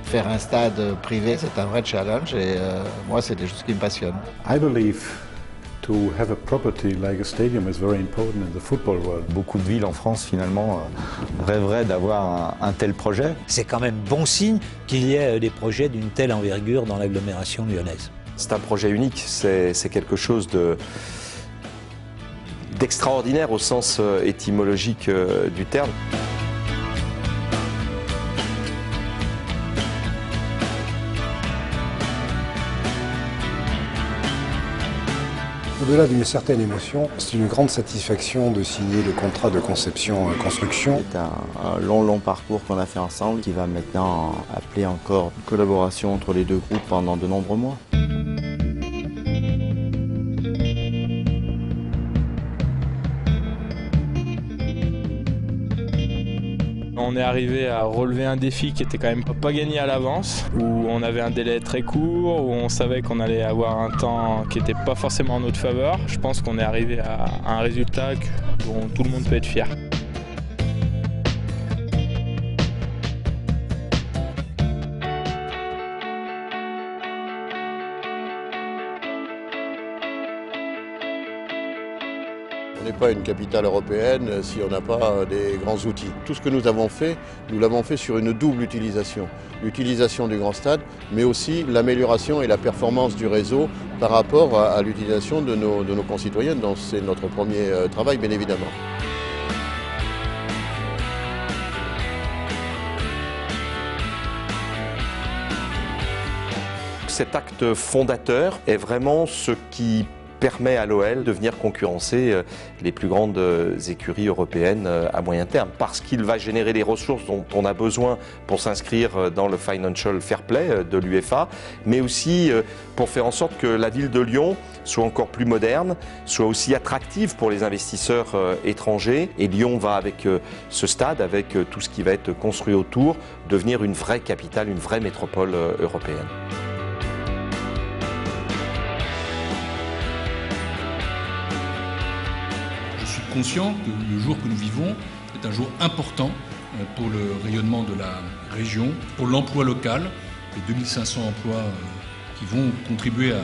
Faire un stade privé, c'est un vrai challenge et moi, c'est des choses qui me passionnent. I believe to have a property like a stadium is very important in the football world. Beaucoup de villes en France, finalement, rêveraient d'avoir un tel projet. C'est quand même bon signe qu'il y ait des projets d'une telle envergure dans l'agglomération lyonnaise. C'est un projet unique, c'est quelque chose d'extraordinaire au sens étymologique du terme. Au-delà d'une certaine émotion, c'est une grande satisfaction de signer le contrat de conception-construction. C'est un long parcours qu'on a fait ensemble qui va maintenant appeler encore une collaboration entre les deux groupes pendant de nombreux mois. On est arrivé à relever un défi qui était quand même pas gagné à l'avance, où on avait un délai très court, où on savait qu'on allait avoir un temps qui n'était pas forcément en notre faveur. Je pense qu'on est arrivé à un résultat dont tout le monde peut être fier. On n'est pas une capitale européenne si on n'a pas des grands outils. Tout ce que nous avons fait, nous l'avons fait sur une double utilisation. L'utilisation du grand stade, mais aussi l'amélioration et la performance du réseau par rapport à l'utilisation de nos concitoyens. Donc c'est notre premier travail, bien évidemment. Cet acte fondateur est vraiment ce qui permet à l'OL de venir concurrencer les plus grandes écuries européennes à moyen terme, parce qu'il va générer les ressources dont on a besoin pour s'inscrire dans le Financial Fair Play de l'UEFA, mais aussi pour faire en sorte que la ville de Lyon soit encore plus moderne, soit aussi attractive pour les investisseurs étrangers. Et Lyon va, avec ce stade, avec tout ce qui va être construit autour, devenir une vraie capitale, une vraie métropole européenne. Conscient que le jour que nous vivons est un jour important pour le rayonnement de la région, pour l'emploi local, les 2500 emplois qui vont contribuer à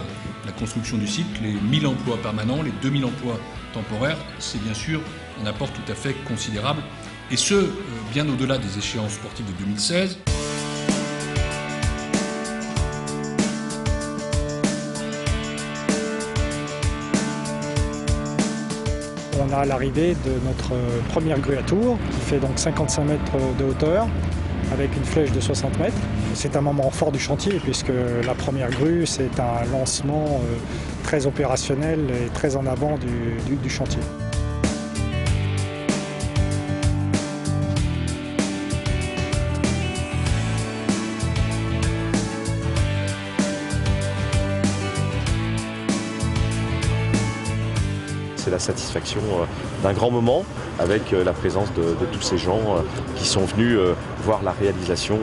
la construction du site, les 1000 emplois permanents, les 2000 emplois temporaires, c'est bien sûr un apport tout à fait considérable, et ce, bien au-delà des échéances sportives de 2016. On a l'arrivée de notre première grue à tour, qui fait donc 55 mètres de hauteur, avec une flèche de 60 mètres. C'est un moment fort du chantier, puisque la première grue, c'est un lancement très opérationnel et très en avant du chantier. C'est la satisfaction d'un grand moment avec la présence de tous ces gens qui sont venus voir la réalisation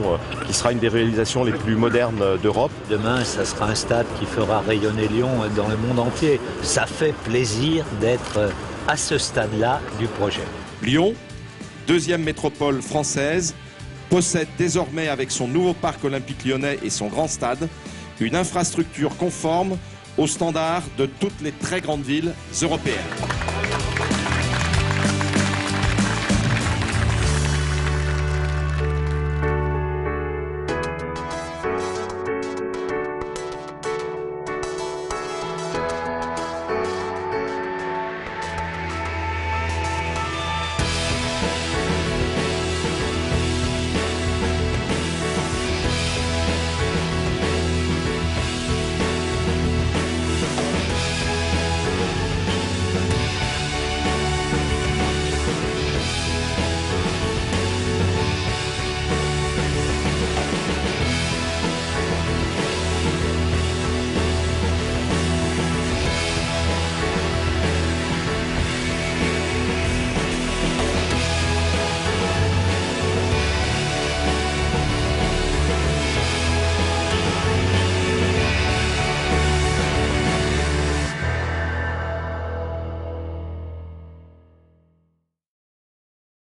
qui sera une des réalisations les plus modernes d'Europe. Demain, ça sera un stade qui fera rayonner Lyon dans le monde entier. Ça fait plaisir d'être à ce stade-là du projet. Lyon, deuxième métropole française, possède désormais avec son nouveau parc olympique lyonnais et son grand stade une infrastructure conforme aux standards de toutes les très grandes villes européennes.